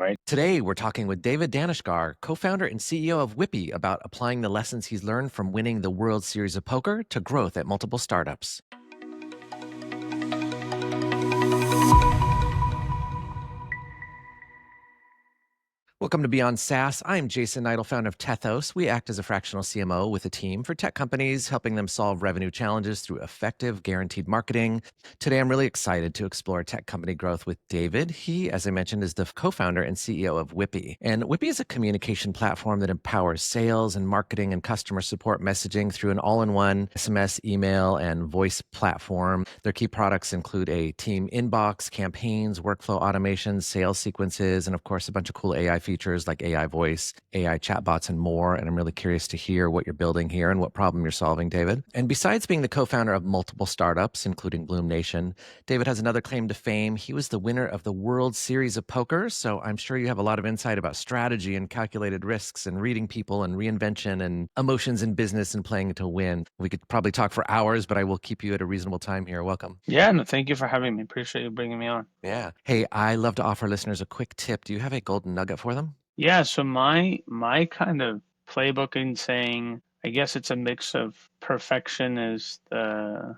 right? Today, we're talking with David Daneshgar, co-founder and CEO of Whippy, about applying the lessons he's learned from winning the World Series of Poker to growth at multiple startups. Welcome to Beyond SaaS. I'm Jason Niedle, founder of Tethos. We act as a fractional CMO with a team for tech companies, helping them solve revenue challenges through effective, guaranteed marketing. Today, I'm really excited to explore tech company growth with David. He, as I mentioned, is the co-founder and CEO of Whippy. And Whippy is a communication platform that empowers sales and marketing and customer support messaging through an all-in-one SMS, email, and voice platform. Their key products include a team inbox, campaigns, workflow automations, sales sequences, and of course, a bunch of cool AI features like AI voice, AI chatbots, and more. And I'm really curious to hear what you're building here and what problem you're solving, David. And besides being the co-founder of multiple startups, including Bloom Nation, David has another claim to fame. He was the winner of the World Series of Poker. So I'm sure you have a lot of insight about strategy and calculated risks and reading people and reinvention and emotions in business and playing to win. We could probably talk for hours, but I will keep you at a reasonable time here. Welcome. Yeah, no, thank you for having me. Appreciate you bringing me on. Yeah. Hey, I love to offer listeners a quick tip. Do you have a golden nugget for them? Yeah, so my kind of playbook in saying, I guess it's a mix of perfection is the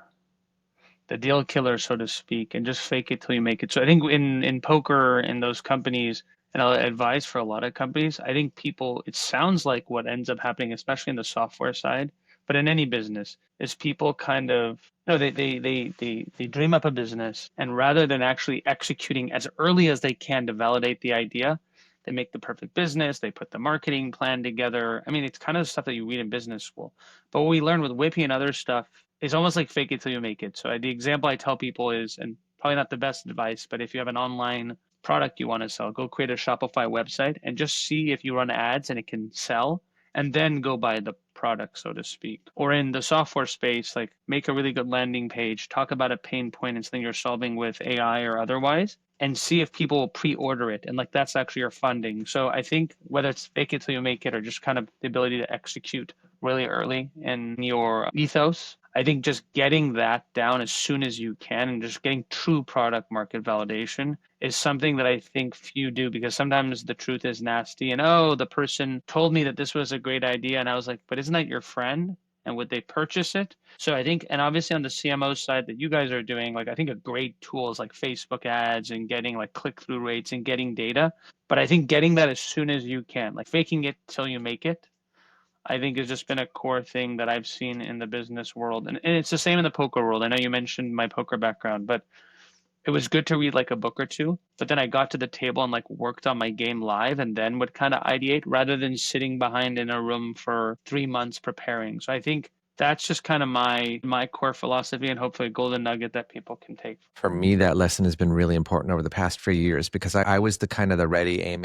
deal killer, so to speak, and just fake it till you make it. So I think in poker in those companies, and I'll advise for a lot of companies, I think people, it sounds like what ends up happening, especially in the software side, but in any business, is people kind of no, they dream up a business, and rather than actually executing as early as they can to validate the idea, they make the perfect business, they put the marketing plan together. I mean, it's kind of stuff that you read in business school. But what we learn with Whippy and other stuff is almost like fake it till you make it. So the example I tell people is, and probably not the best advice, but if you have an online product you want to sell, go create a Shopify website and just see if you run ads and it can sell, and then go buy the product, so to speak. Or in the software space, like make a really good landing page, talk about a pain point and something you're solving with AI or otherwise, and see if people will pre-order it. And like that's actually your funding. So I think whether it's fake it till you make it or just kind of the ability to execute really early in your ethos, I think just getting that down as soon as you can and just getting true product market validation is something that I think few do, because sometimes the truth is nasty and, oh, the person told me that this was a great idea. And I was like, but isn't that your friend? And would they purchase it? So I think, and obviously on the CMO side that you guys are doing, like I think a great tool is like Facebook ads and getting like click-through rates and getting data. But I think getting that as soon as you can, like faking it till you make it, I think has just been a core thing that I've seen in the business world. And it's the same in the poker world. I know you mentioned my poker background, but it was good to read like a book or two. But then I got to the table and like worked on my game live and then would kind of ideate rather than sitting behind in a room for 3 months preparing. So I think that's just kind of my core philosophy and hopefully a golden nugget that people can take. For me, that lesson has been really important over the past few years because I was the kind of the ready, aim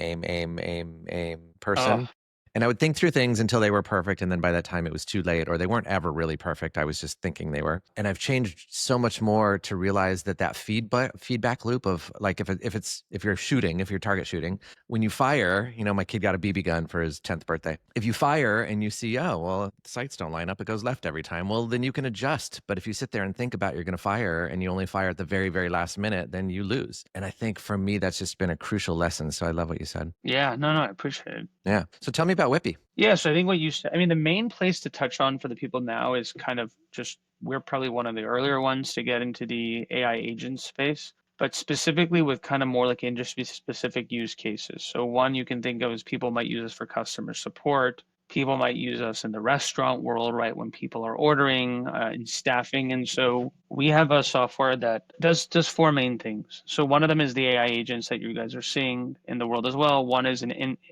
Oh, person. And I would think through things until they were perfect. And then by that time, it was too late, or they weren't ever really perfect. I was just thinking they were. And I've changed so much more to realize that feedback loop of like, if you're target shooting, when you fire, my kid got a BB gun for his 10th birthday. If you fire and you see, oh, well, the sights don't line up, it goes left every time. Well, then you can adjust. But if you sit there and think about you're going to fire and you only fire at the very, very last minute, then you lose. And I think for me, that's just been a crucial lesson. So I love what you said. yeah, no, I appreciate it. Yeah. So tell me about Whippy. Yeah, so I think what you said, I mean, the main place to touch on for the people now is kind of just we're probably one of the earlier ones to get into the AI agent space, but specifically with kind of more like industry specific use cases. So one you can think of is people might use us for customer support. People might use us in the restaurant world, right? When people are ordering, in staffing. And so we have a software that does four main things. So one of them is the AI agents that you guys are seeing in the world as well. One is a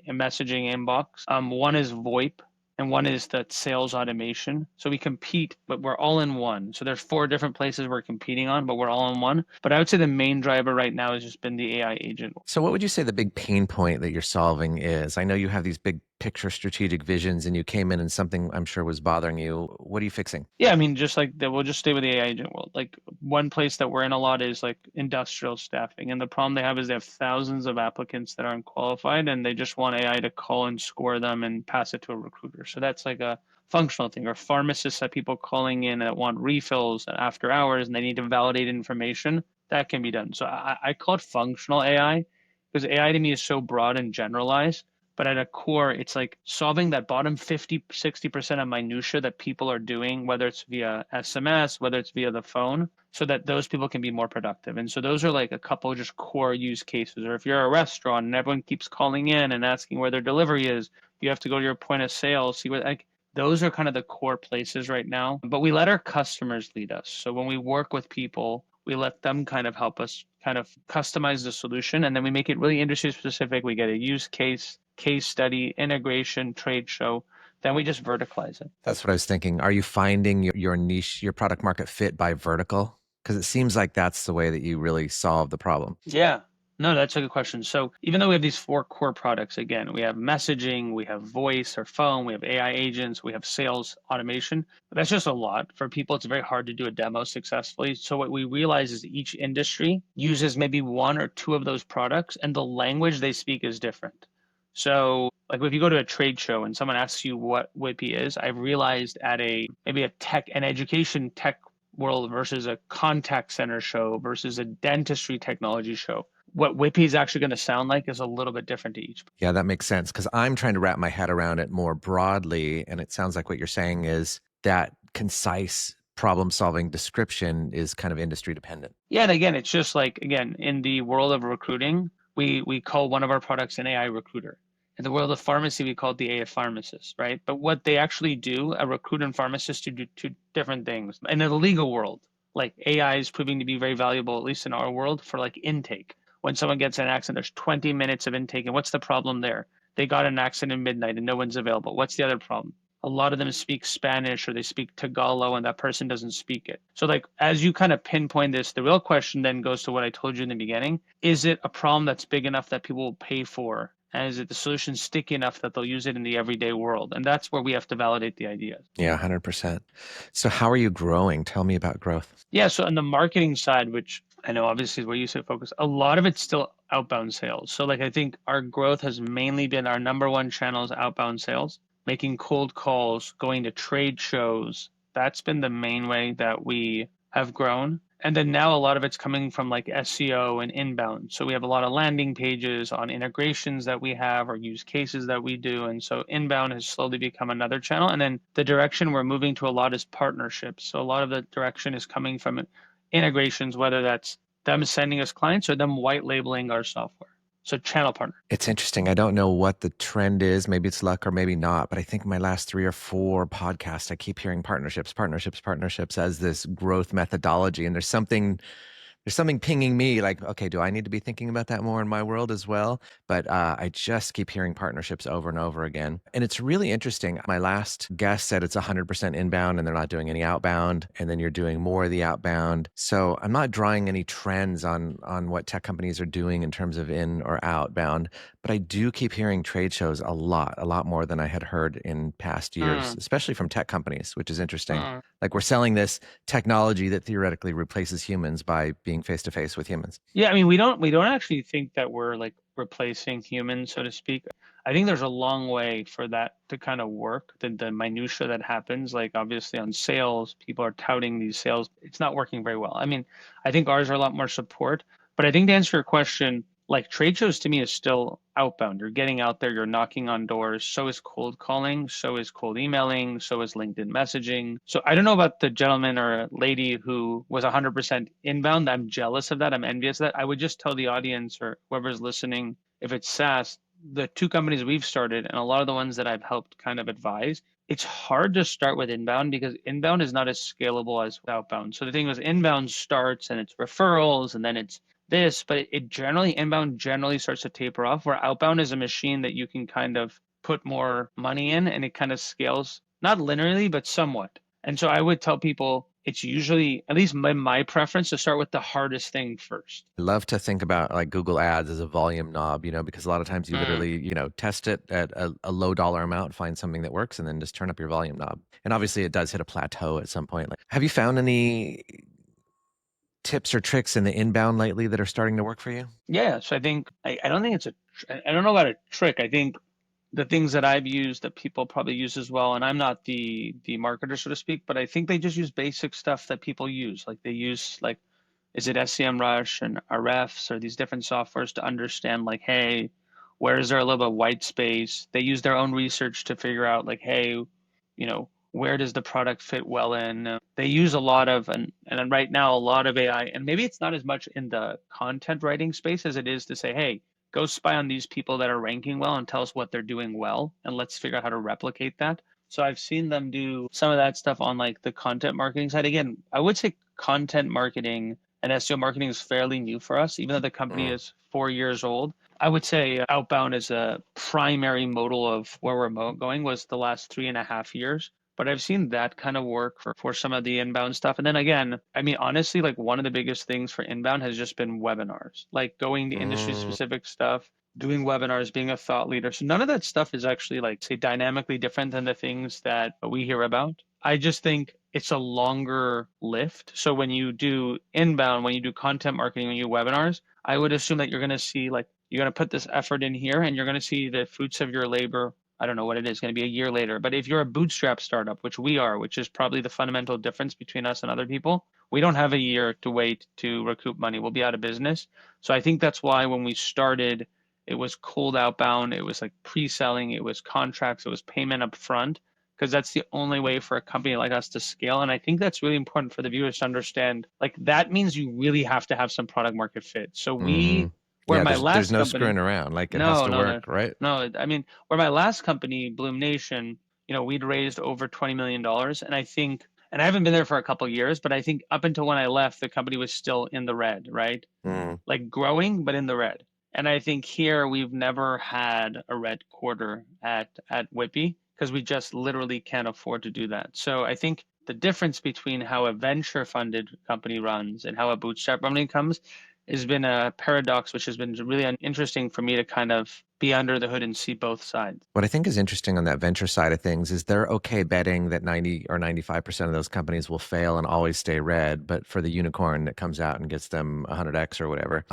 messaging inbox. One is VoIP, and one is that sales automation. So we compete, but we're all in one. So there's four different places we're competing on, but we're all in one. But I would say the main driver right now has just been the AI agent. So what would you say the big pain point that you're solving is? I know you have these big picture strategic visions and you came in and something I'm sure was bothering you. What are you fixing? Yeah, I mean, just like that, we'll just stay with the AI agent world. Like one place that we're in a lot is like industrial staffing. And the problem they have is they have thousands of applicants that aren't qualified and they just want AI to call and score them and pass it to a recruiter. So that's like a functional thing. Or pharmacists have people calling in that want refills after hours and they need to validate information. That can be done. So I call it functional AI because AI to me is so broad and generalized. But at a core, it's like solving that bottom 50, 60% of minutia that people are doing, whether it's via SMS, whether it's via the phone, so that those people can be more productive. And so those are like a couple of just core use cases. Or if you're a restaurant and everyone keeps calling in and asking where their delivery is, you have to go to your point of sale, see what, like, those are kind of the core places right now. But we let our customers lead us. So when we work with people, we let them kind of help us kind of customize the solution. And then we make it really industry specific. We get a use case study, integration, trade show, then we just verticalize it. That's what I was thinking. Are you finding your niche, your product market fit by vertical? Because it seems like that's the way that you really solve the problem. Yeah. No, that's a good question. So even though we have these four core products, again, we have messaging, we have voice or phone, we have AI agents, we have sales automation. That's just a lot. For people, it's very hard to do a demo successfully. So what we realize is each industry uses maybe one or two of those products and the language they speak is different. So like if you go to a trade show and someone asks you what Whippy is, I've realized at maybe an education tech world versus a contact center show versus a dentistry technology show, what Whippy is actually going to sound like is a little bit different to each. Yeah, that makes sense because I'm trying to wrap my head around it more broadly. And it sounds like what you're saying is that concise problem solving description is kind of industry dependent. Yeah, and again, it's just like, again, in the world of recruiting, we call one of our products an AI recruiter. In the world of pharmacy, we call it the AI pharmacist, right? But what they actually do, a recruiter and pharmacist, do two different things. In the legal world, like AI is proving to be very valuable, at least in our world, for like intake. When someone gets in an accident, there's 20 minutes of intake. And what's the problem there? They got in an accident at midnight and no one's available. What's the other problem? A lot of them speak Spanish or they speak Tagalog and that person doesn't speak it. So like as you kind of pinpoint this, the real question then goes to what I told you in the beginning. Is it a problem that's big enough that people will pay for? And is it the solution sticky enough that they'll use it in the everyday world? And that's where we have to validate the ideas. Yeah, 100%. So how are you growing? Tell me about growth. Yeah, so on the marketing side, which I know obviously is where you say focus, a lot of it's still outbound sales. So like I think our growth has mainly been our number one channel is outbound sales, making cold calls, going to trade shows. That's been the main way that we have grown. And then now a lot of it's coming from like SEO and inbound. So we have a lot of landing pages on integrations that we have or use cases that we do. And so inbound has slowly become another channel. And then the direction we're moving to a lot is partnerships. So a lot of the direction is coming from integrations, whether that's them sending us clients or them white labeling our software. So channel partner. It's interesting. I don't know what the trend is. Maybe it's luck or maybe not. But I think my last 3 or 4 podcasts, I keep hearing partnerships as this growth methodology. And there's something pinging me like, okay, do I need to be thinking about that more in my world as well? But I just keep hearing partnerships over and over again. And it's really interesting. My last guest said it's 100% inbound and they're not doing any outbound. And then you're doing more of the outbound. So I'm not drawing any trends on what tech companies are doing in terms of in or outbound. But I do keep hearing trade shows a lot more than I had heard in past years, especially from tech companies, which is interesting. Like we're selling this technology that theoretically replaces humans by being face to face with humans. Yeah, I mean, we don't actually think that we're like replacing humans, so to speak. I think there's a long way for that to kind of work. The minutia that happens, like obviously on sales, people are touting these sales. It's not working very well. I mean, I think ours are a lot more support. But I think to answer your question, like trade shows to me is still outbound. You're getting out there, you're knocking on doors. So is cold calling, so is cold emailing, so is LinkedIn messaging. So I don't know about the gentleman or lady who was 100% inbound. I'm jealous of that. I'm envious of that. I would just tell the audience or whoever's listening, if it's SaaS, the 2 companies we've started and a lot of the ones that I've helped kind of advise, it's hard to start with inbound because inbound is not as scalable as outbound. So the thing was inbound starts and it's referrals and then it's this, but it generally inbound generally starts to taper off, where outbound is a machine that you can kind of put more money in and it kind of scales, not linearly, but somewhat. And so I would tell people it's usually, at least my preference, to start with the hardest thing first. I love to think about like Google Ads as a volume knob, because a lot of times you literally, test it at a low dollar amount, find something that works, and then just turn up your volume knob. And obviously it does hit a plateau at some point. Like, have you found any tips or tricks in the inbound lately that are starting to work for you? Yeah, so I think I don't think I don't know about a trick. I think the things that I've used that people probably use as well, and I'm not the marketer, so to speak, but I think they just use basic stuff that people use. Like they use like is it SEMrush and RFs or these different softwares to understand like, hey, where is there a little bit of white space? They use their own research to figure out like, hey, where does the product fit well in? They use a lot of, and right now, a lot of AI, and maybe it's not as much in the content writing space as it is to say, hey, go spy on these people that are ranking well and tell us what they're doing well, and let's figure out how to replicate that. So I've seen them do some of that stuff on like the content marketing side. Again, I would say content marketing and SEO marketing is fairly new for us, even though the company Mm. is 4 years old. I would say Outbound is a primary modal of where we're going was the last 3.5 years. But I've seen that kind of work for some of the inbound stuff. And then again, I mean, honestly, like one of the biggest things for inbound has just been webinars, like going to industry Mm. specific stuff, doing webinars, being a thought leader. So none of that stuff is actually like, say, dynamically different than the things that we hear about. I just think it's a longer lift. So when you do inbound, when you do content marketing, when you do webinars, I would assume that you're going to see like, you're going to put this effort in here and you're going to see the fruits of your labor. I don't know what it is going to be a year later. But if you're a bootstrap startup, which we are, which is probably the fundamental difference between us and other people, we don't have a year to wait to recoup money. We'll be out of business. So I think that's why when we started, it was cold outbound, it was like pre-selling, it was contracts, it was payment up front, because that's the only way for a company like us to scale. And I think that's really important for the viewers to understand. Like that means you really have to have some product market fit. So Hmm. where Yeah, my there's last no company, screwing around. Like it has no, to no, no, work, right? no. I mean, where my last company, Bloom Nation, we'd raised over $20 million, and I think, and I haven't been there for a couple of years, but I think up until when I left, the company was still in the red, right? Mm. Like growing, but in the red. And I think here we've never had a red quarter at Whippy because we just literally can't afford to do that. So I think the difference between how a venture funded company runs and how a bootstrap company comes has been a paradox, which has been really interesting for me to kind of be under the hood and see both sides. What I think is interesting on that venture side of things is they're okay betting that 90 or 95% of those companies will fail and always stay red, but for the unicorn that comes out and gets them 100x or whatever.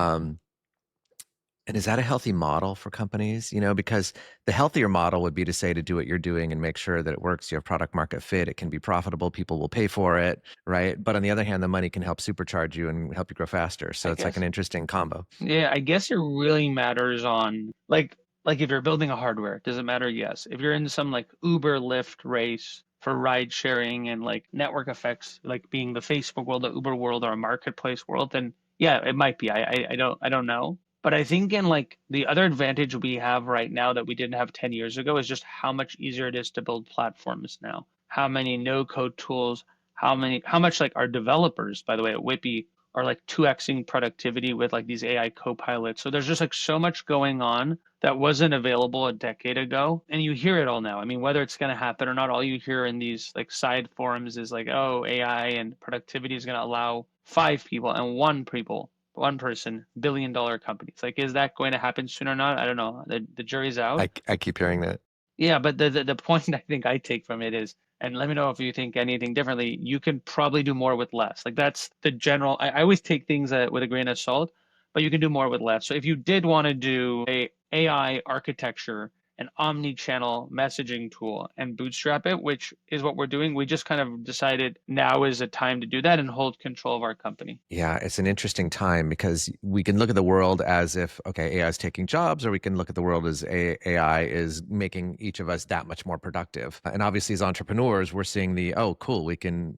And is that a healthy model for companies? Because the healthier model would be to say to do what you're doing and make sure that it works. You have product market fit. It can be profitable. People will pay for it, right? But on the other hand, the money can help supercharge you and help you grow faster. So I it's like an guess. interesting combo. Yeah, I guess it really matters on like if you're building a hardware, does it matter? Yes. If you're in some like Uber Lyft race for ride sharing and like network effects, like being the Facebook world, the Uber world, or a marketplace world, then yeah, it might be. I don't know. But I think in like the other advantage we have right now that we didn't have 10 years ago is just how much easier it is to build platforms now. How many no code tools, how much like our developers, by the way, at Whippy are like 2xing productivity with like these AI co-pilots. So there's just like so much going on that wasn't available a decade ago. And you hear it all now. I mean, whether it's going to happen or not, all you hear in these like side forums is like, oh, AI and productivity is going to allow 5 people and one person, $1 billion companies. Like, is that going to happen soon or not? I don't know. The jury's out. I keep hearing that. Yeah, but the point I think I take from it is, and let me know if you think anything differently, you can probably do more with less. Like that's the general, I always take things with a grain of salt, but you can do more with less. So if you did want to do a AI architecture, an omni-channel messaging tool and bootstrap it, which is what we're doing, we just kind of decided now is a time to do that and hold control of our company. Yeah, it's an interesting time because we can look at the world as if, okay, AI is taking jobs, or we can look at the world as AI is making each of us that much more productive. And obviously, as entrepreneurs, we're seeing oh, cool, we can,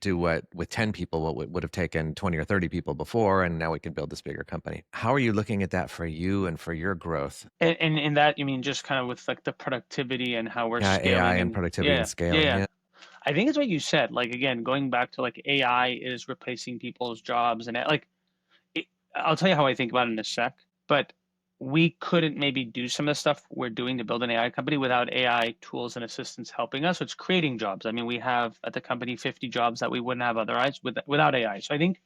do what with 10 people, what would have taken 20 or 30 people before, and now we can build this bigger company. How are you looking at that for you and for your growth? And in that, you mean just kind of with like the productivity and how we're Yeah, AI scaling and and productivity and yeah, yeah, scaling. yeah. Yeah. I think it's what you said. Like again, going back to like AI is replacing people's jobs, and like it, I'll tell you how I think about it in a sec. But we couldn't maybe do some of the stuff we're doing to build an AI company without AI tools and assistants helping us. So it's creating jobs. I mean, we have at the company 50 jobs that we wouldn't have otherwise without AI. So I think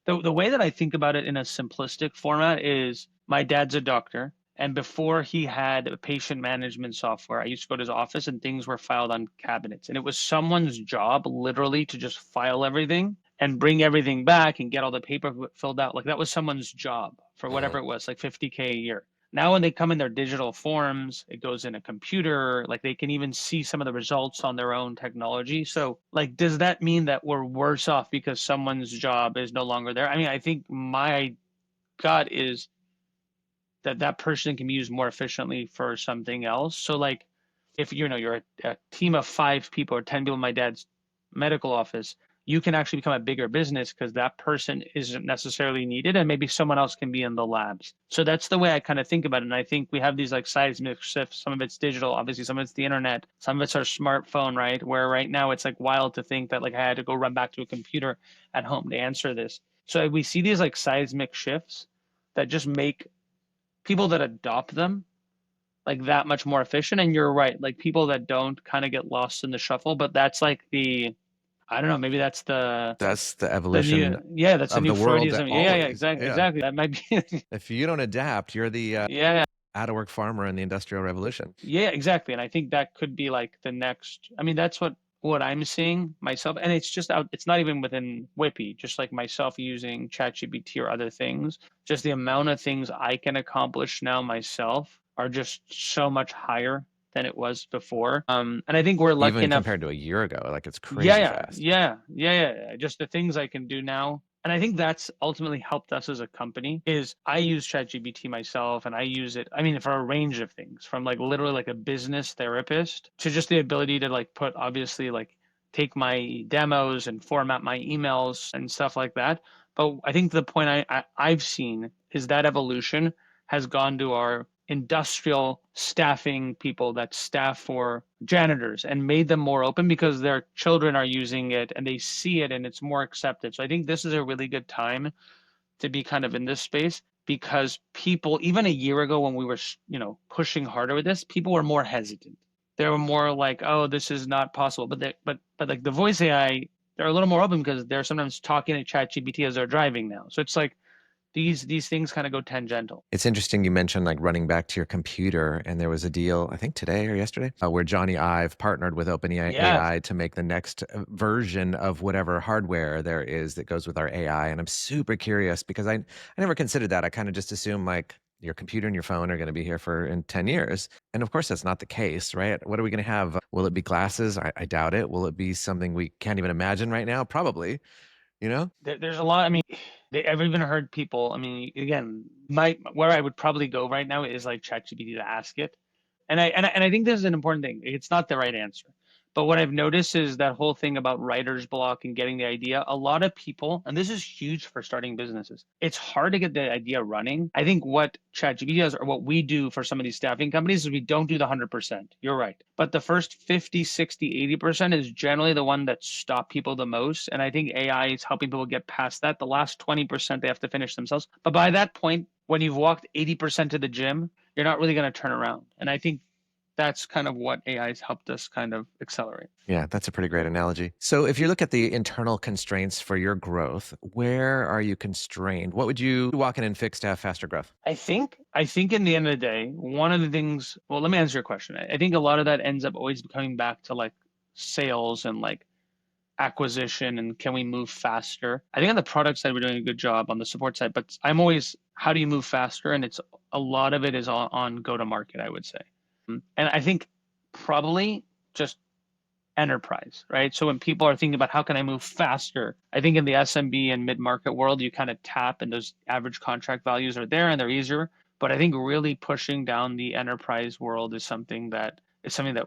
the way that I think about it in a simplistic format is my dad's a doctor. And before he had a patient management software, I used to go to his office and things were filed on cabinets. And it was someone's job literally to just file everything and bring everything back and get all the paper filled out. Like that was someone's job for Mhm. whatever it was, like 50K a year. Now when they come in their digital forms, it goes in a computer, like they can even see some of the results on their own technology. So like, does that mean that we're worse off because someone's job is no longer there? I mean, I think my gut is that that person can be used more efficiently for something else. So like if you're a team of 5 people or 10 people in my dad's medical office, you can actually become a bigger business because that person isn't necessarily needed and maybe someone else can be in the labs. So that's the way I kind of think about it. And I think we have these like seismic shifts. Some of it's digital, obviously, some of it's the internet, some of it's our smartphone, right? Where right now it's like wild to think that like I had to go run back to a computer at home to answer this. So we see these like seismic shifts that just make people that adopt them like that much more efficient. And you're right, like people that don't kind of get lost in the shuffle. But that's like the, I don't know, maybe that's That's the the new, evolution yeah, that's the of new the world Freudism. Yeah, always. exactly, Yeah. exactly. That might be, If you don't adapt, you're the yeah, out of work farmer in the Industrial Revolution. yeah, exactly. And I think that could be like the next. I mean, that's what I'm seeing myself, and it's just out. It's not even within Whippy. Just like myself using ChatGPT or other things, just the amount of things I can accomplish now myself are just so much higher than it was before. And I think we're lucky Even enough. compared to a year ago, like it's Yeah, crazy yeah, fast. yeah, yeah, yeah. Just the things I can do now. And I think that's ultimately helped us as a company is I use ChatGPT myself and I use it, I mean, for a range of things, from like literally like a business therapist to just the ability to like put obviously like take my demos and format my emails and stuff like that. But I think the point I've seen is that evolution has gone to our industrial staffing people that staff for janitors and made them more open because their children are using it and they see it and it's more accepted. So I think this is a really good time to be kind of in this space because people, even a year ago when we were, pushing harder with this, people were more hesitant. They were more like, "Oh, this is not possible." But like the voice AI, they're a little more open because they're sometimes talking to ChatGPT as they're driving now. So it's like these things kind of go tangential. It's interesting you mentioned like running back to your computer, and there was a deal, I think today or yesterday, where Johnny Ive partnered with Yeah, OpenAI to make the next version of whatever hardware there is that goes with our AI. And I'm super curious because I never considered that. I kind of just assumed like your computer and your phone are going to be here for in 10 years. And of course, that's not the case, right? What are we going to have? Will it be glasses? I doubt it. Will it be something we can't even imagine right now? Probably, you know? there's a lot. I mean, I've even heard people. I mean, again, my where I would probably go right now is like ChatGPT to ask it, and I think this is an important thing. It's not the right answer, but what I've noticed is that whole thing about writer's block and getting the idea. A lot of people, and this is huge for starting businesses. It's hard to get the idea running. I think what ChatGPT does, or what we do for some of these staffing companies, is we don't do the 100%. You're right, but the first 50, 60, 80% is generally the one that stop people the most. And I think AI is helping people get past that. The last 20% they have to finish themselves. But by that point, when you've walked 80% to the gym, you're not really going to turn around. And I think that's kind of what AI has helped us kind of accelerate. Yeah, that's a pretty great analogy. So, if you look at the internal constraints for your growth, where are you constrained? What would you walk in and fix to have faster growth? I think in the end of the day, one of the things, well, let me answer your question. I think a lot of that ends up always coming back to like sales and like acquisition and can we move faster? I think on the product side, we're doing a good job on the support side, but I'm always, how do you move faster? And it's a lot of it is on go to market, I would say. And I think probably just enterprise, right? So when people are thinking about how can I move faster, I think in the SMB and mid-market world, you kind of tap and those average contract values are there and they're easier. But I think really pushing down the enterprise world is something that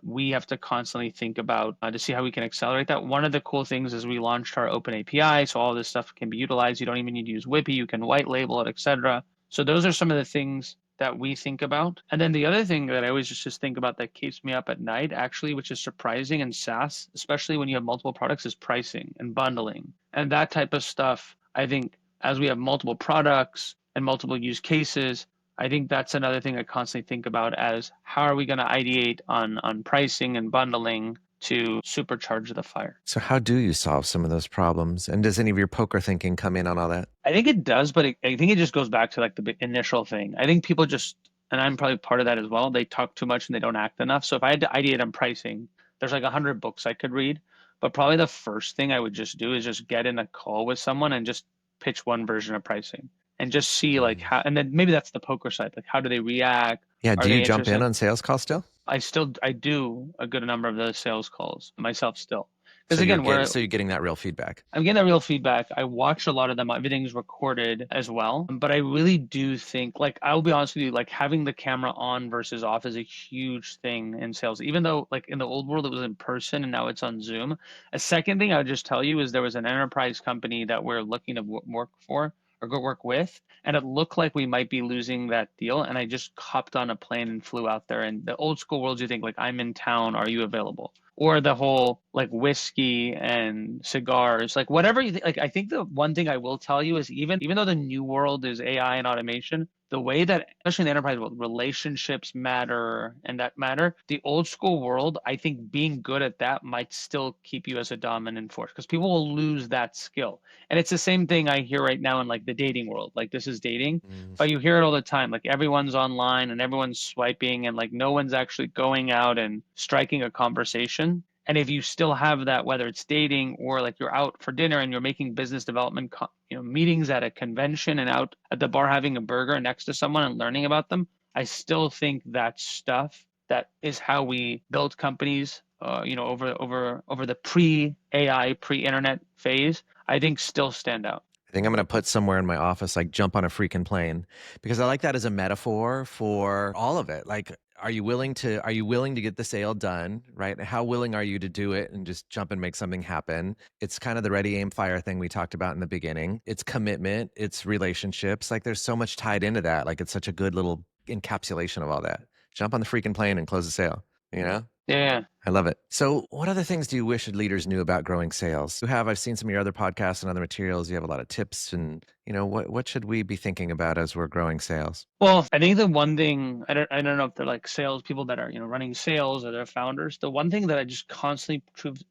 we have to constantly think about to see how we can accelerate that. One of the cool things is we launched our open API, so all this stuff can be utilized. You don't even need to use Whippy, you can white label it, etc. So those are some of the things that we think about. And then the other thing that I always just think about that keeps me up at night, actually, which is surprising in SaaS, especially when you have multiple products, is pricing and bundling. And that type of stuff, I think, as we have multiple products and multiple use cases, I think that's another thing I constantly think about as how are we going to ideate on pricing and bundling to supercharge the fire. So, how do you solve some of those problems? And does any of your poker thinking come in on all that? I think it does, but I think it just goes back to like the initial thing. I think people just, and I'm probably part of that as well. They talk too much and they don't act enough. So if I had to ideate on pricing, there's like 100 books I could read, but probably the first thing I would just do is just get in a call with someone and just pitch one version of pricing and just see like Mm. how, and then maybe that's the poker side. Like, how do they react? Yeah. Are Do you they jump in interested? on sales calls still? I do a good number of those sales calls myself still. Because So again, you're getting that real feedback. I'm getting that real feedback. I watch a lot of them. Everything's recorded as well. But I really do think, like, I'll be honest with you, like having the camera on versus off is a huge thing in sales. Even though, like, in the old world, it was in person and now it's on Zoom. A second thing I would just tell you is there was an enterprise company that we're looking to work for or go work with. And it looked like we might be losing that deal. And I just hopped on a plane and flew out there. And the old school world, you think, like, I'm in town. Are you available? Or the whole like whiskey and cigars, like whatever you like. I think the one thing I will tell you is even though the new world is AI and automation, the way that especially in the enterprise world, relationships matter and that matter. The old school world, I think being good at that might still keep you as a dominant force because people will lose that skill. And it's the same thing I hear right now in like the dating world. Like this is dating, Mm. but you hear it all the time. Like everyone's online and everyone's swiping and like no one's actually going out and striking a conversation. And if you still have that, whether it's dating or like you're out for dinner and you're making business development, meetings at a convention and out at the bar having a burger next to someone and learning about them, I still think that stuff that is how we build companies. Over the pre-AI, pre-internet phase, I think still stand out. I think I'm going to put somewhere in my office, like jump on a freaking plane, because I like that as a metaphor for all of it. Like, are you willing to get the sale done, right? How willing are you to do it and just jump and make something happen? It's kind of the ready, aim, fire thing we talked about in the beginning. It's commitment, it's relationships. Like there's so much tied into that. Like it's such a good little encapsulation of all that. Jump on the freaking plane and close the sale, you know? Yeah. I love it. So, what other things do you wish leaders knew about growing sales? I've seen some of your other podcasts and other materials. You have a lot of tips, and what should we be thinking about as we're growing sales? Well, I think the one thing I don't know if they're like sales people that are running sales or they're founders. The one thing that I just constantly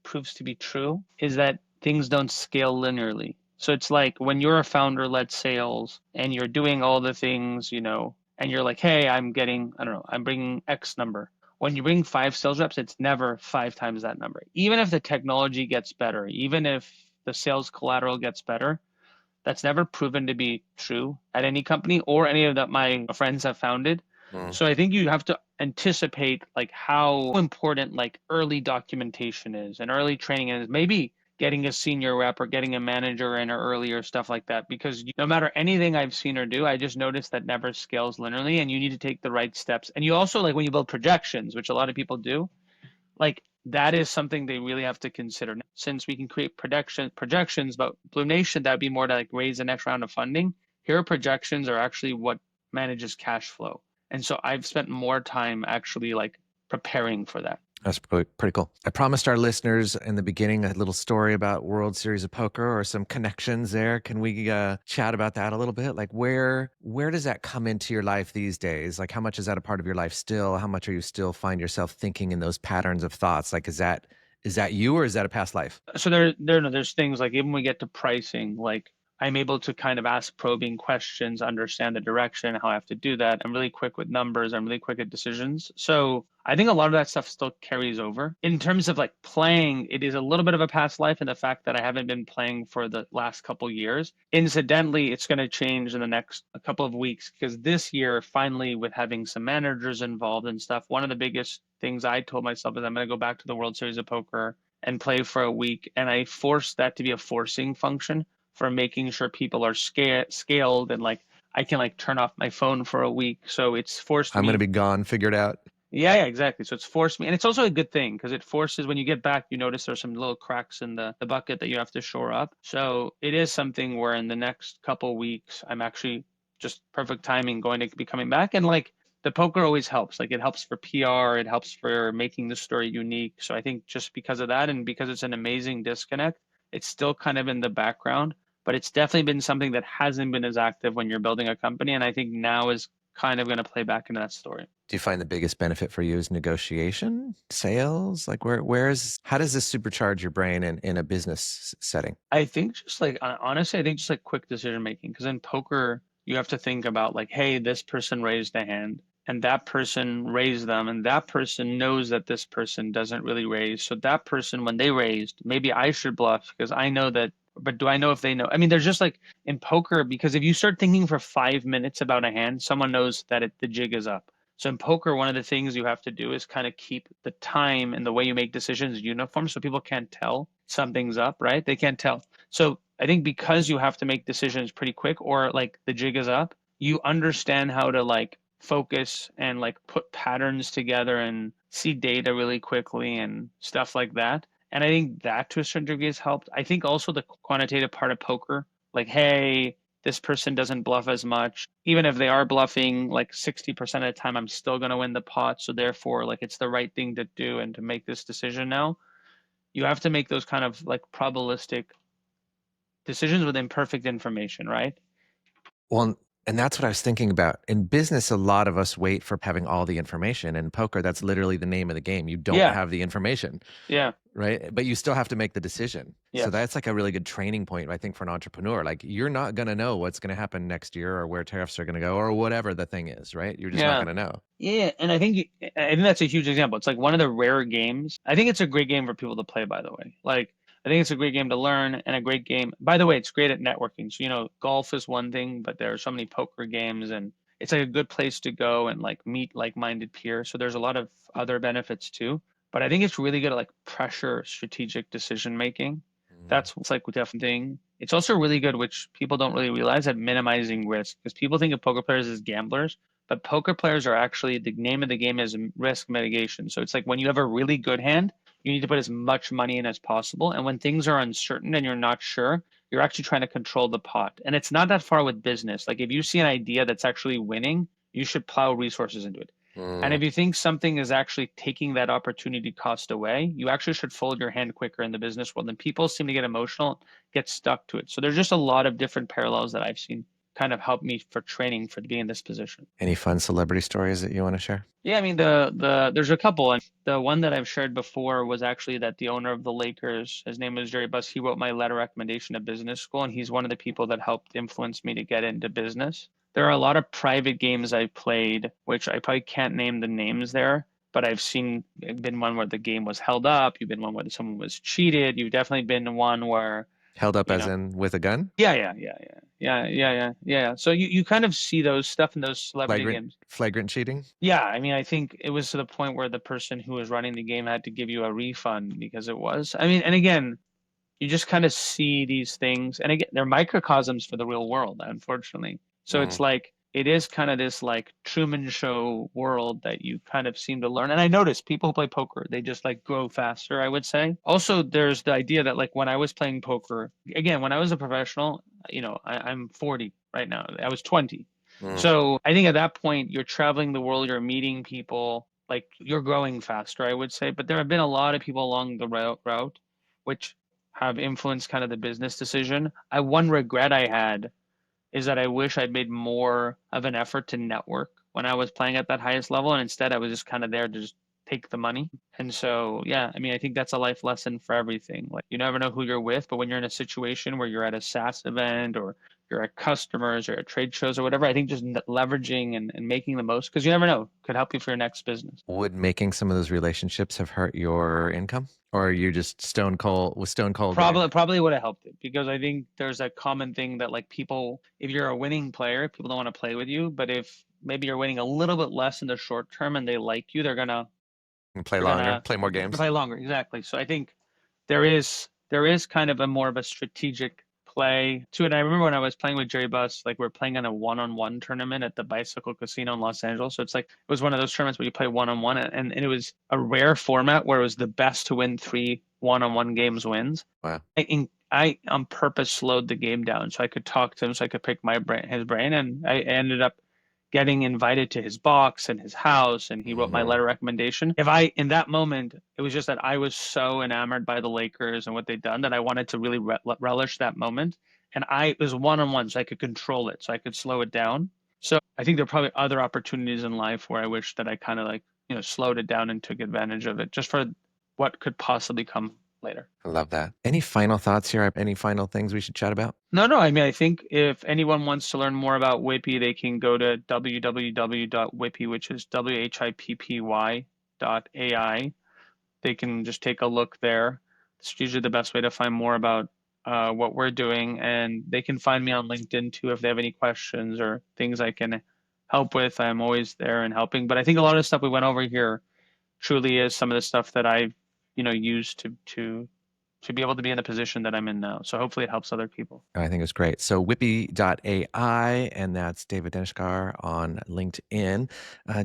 proves to be true is that things don't scale linearly. So it's like when you're a founder led sales and you're doing all the things, and you're like, hey, I'm getting, I don't know, I'm bringing X number. When you bring 5 sales reps, it's never 5 times that number. Even if the technology gets better, even if the sales collateral gets better, that's never proven to be true at any company or any of that my friends have founded. Mm. So I think you have to anticipate like how important like early documentation is and early training is. Maybe getting a senior rep or getting a manager in or earlier stuff like that, because no matter anything I've seen or do, I just noticed that never scales linearly and you need to take the right steps. And you also, like when you build projections, which a lot of people do, like that is something they really have to consider. Since we can create projections, but Blue Nation, that'd be more to like raise the next round of funding. Here, projections are actually what manages cash flow. And so I've spent more time actually like preparing for that. That's pretty cool. I promised our listeners in the beginning a little story about World Series of Poker or some connections there. Can we chat about that a little bit? Like where does that come into your life these days? Like how much is that a part of your life still? How much are you still find yourself thinking in those patterns of thoughts? Like is that you or is that a past life? So there's things like even when we get to pricing, like I'm able to kind of ask probing questions, understand the direction, how I have to do that. I'm really quick with numbers. I'm really quick at decisions. So I think a lot of that stuff still carries over. In terms of like playing, it is a little bit of a past life in the fact that I haven't been playing for the last couple years. Incidentally, it's going to change in the next a couple of weeks because this year, finally, with having some managers involved and stuff, one of the biggest things I told myself is I'm going to go back to the World Series of Poker and play for a week. And I forced that to be a forcing function for making sure people are scaled and like I can like turn off my phone for a week. So it's forced I'm going to me. be gone, figured out. Yeah, exactly. So it's forced me. And it's also a good thing because it forces when you get back, you notice there's some little cracks in the bucket that you have to shore up. So it is something where in the next couple weeks, I'm actually just perfect timing going to be coming back. And like the poker always helps. Like it helps for PR, it helps for making the story unique. So I think just because of that and because it's an amazing disconnect, it's still kind of in the background, but it's definitely been something that hasn't been as active when you're building a company. And I think now is kind of going to play back into that story. Do you find the biggest benefit for you is negotiation, sales? Like how does this supercharge your brain in a business setting? I think just like honestly, I think just like quick decision making. Because in poker, you have to think about like, hey, this person raised a hand, and that person raised them, and that person knows that this person doesn't really raise. So that person, when they raised, maybe I should bluff because I know that but do I know if they know? I mean, there's just like in poker, because if you start thinking for 5 minutes about a hand, someone knows that the jig is up. So in poker, one of the things you have to do is kind of keep the time and the way you make decisions uniform so people can't tell something's up, right? They can't tell. So I think because you have to make decisions pretty quick or like the jig is up, you understand how to like focus and like put patterns together and see data really quickly and stuff like that. And I think that to a certain degree has helped. I think also the quantitative part of poker, like, hey, this person doesn't bluff as much. Even if they are bluffing like 60% of the time, I'm still going to win the pot. So therefore, like, it's the right thing to do and to make this decision now. You have to make those kind of like probabilistic decisions with imperfect information, right? Well, and that's what I was thinking about. In business, a lot of us wait for having all the information. In poker, that's literally the name of the game. You don't Yeah. have the information, Yeah. right? But you still have to make the decision. So Yes. that's like a really good training point, I think, for an entrepreneur. Like, you're not going to know what's going to happen next year or where tariffs are going to go or whatever the thing is, right? You're just not Yeah. going to know. Yeah, and I think that's a huge example. It's like one of the rare games. I think it's a great game for people to play, by the way. Like I think it's a great game to learn and a great game. By the way, it's great at networking. So, golf is one thing, but there are so many poker games and it's like a good place to go and like meet like-minded peers. So there's a lot of other benefits too. But I think it's really good at like pressure strategic decision making. That's what's like a different thing. It's also really good, which people don't really realize, at minimizing risk because people think of poker players as gamblers, but poker players are actually, the name of the game is risk mitigation. So it's like when you have a really good hand, you need to put as much money in as possible. And when things are uncertain and you're not sure, you're actually trying to control the pot. And it's not that far with business. Like if you see an idea that's actually winning, you should plow resources into it. And if you think something is actually taking that opportunity cost away, you actually should fold your hand quicker in the business world. And people seem to get emotional, get stuck to it. So there's just a lot of different parallels that I've seen kind of help me for training for being in this position. Any fun celebrity stories that you want to share? Yeah, I mean there's a couple, and the one that I've shared before was actually that the owner of the Lakers, his name was Jerry Buss, he wrote my letter recommendation to business school, and he's one of the people that helped influence me to get into business. There are a lot of private games I've played, which I probably can't name the names there, but I've been one where the game was held up. You've been one where someone was cheated. You've definitely been one where, Held up you as know, in with a gun? yeah. So you kind of see those stuff in those celebrity Flagrant, games. flagrant cheating? Yeah, I mean, I think it was to the point where the person who was running the game had to give you a refund because it was. I mean, and again, you just kind of see these things, and again, they're microcosms for the real world, unfortunately. So it's like it is kind of this like Truman Show world that you kind of seem to learn. And I noticed people who play poker, they just like grow faster, I would say. Also, there's the idea that like when I was playing poker, again, when I was a professional, I'm 40 right now. I was 20. So I think at that point, you're traveling the world, you're meeting people, like you're growing faster, I would say. But there have been a lot of people along the route which have influenced kind of the business decision. One regret I had is that I wish I'd made more of an effort to network when I was playing at that highest level. And instead, I was just kind of there to just take the money. And so, yeah, I mean, I think that's a life lesson for everything. Like, you never know who you're with, but when you're in a situation where you're at a SaaS event or you're at customers or at trade shows or whatever, I think just leveraging and making the most, because you never know, could help you for your next business. Would making some of those relationships have hurt your income? Or are you just stone cold there? Probably would have helped it because I think there's a common thing that like people, if you're a winning player, people don't want to play with you. But if maybe you're winning a little bit less in the short term and they like you, Play they're longer, gonna play more games? play longer. Exactly. So I think there is kind of a more of a strategic play to it. And I remember when I was playing with Jerry Buss, like we're playing on a one-on-one tournament at the Bicycle Casino in Los Angeles. So it's like it was one of those tournaments where you play one-on-one, and it was a rare format where it was the best to win three one-on-one games wins. Wow. I on purpose slowed the game down so I could talk to him, so I could pick his brain, and I ended up getting invited to his box and his house, and he wrote my letter recommendation. In that moment, it was just that I was so enamored by the Lakers and what they'd done that I wanted to really relish that moment. And it was one-on-one, so I could control it, so I could slow it down. So I think there are probably other opportunities in life where I wish that I kind of like, slowed it down and took advantage of it just for what could possibly come later. I love that. Any final thoughts here? Any final things we should chat about? No. I mean, I think if anyone wants to learn more about Whippy, they can go to www.whippy, which is WHIPPY.ai. They can just take a look there. It's usually the best way to find more about what we're doing, and they can find me on LinkedIn too if they have any questions or things I can help with. I'm always there and helping. But I think a lot of the stuff we went over here truly is some of the stuff that I've used to be able to be in the position that I'm in now. So hopefully it helps other people. I think it's great. So Whippy.ai, and that's David Daneshgar on LinkedIn.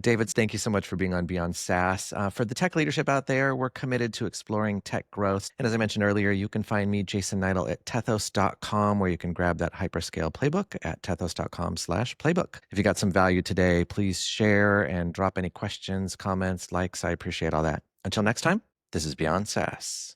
David, thank you so much for being on Beyond SaaS. For the tech leadership out there, we're committed to exploring tech growth. And as I mentioned earlier, you can find me, Jason Niedle, at tethos.com, where you can grab that hyperscale playbook at tethos.com/playbook. If you got some value today, please share and drop any questions, comments, likes. I appreciate all that. Until next time, this is Beyond SaaS.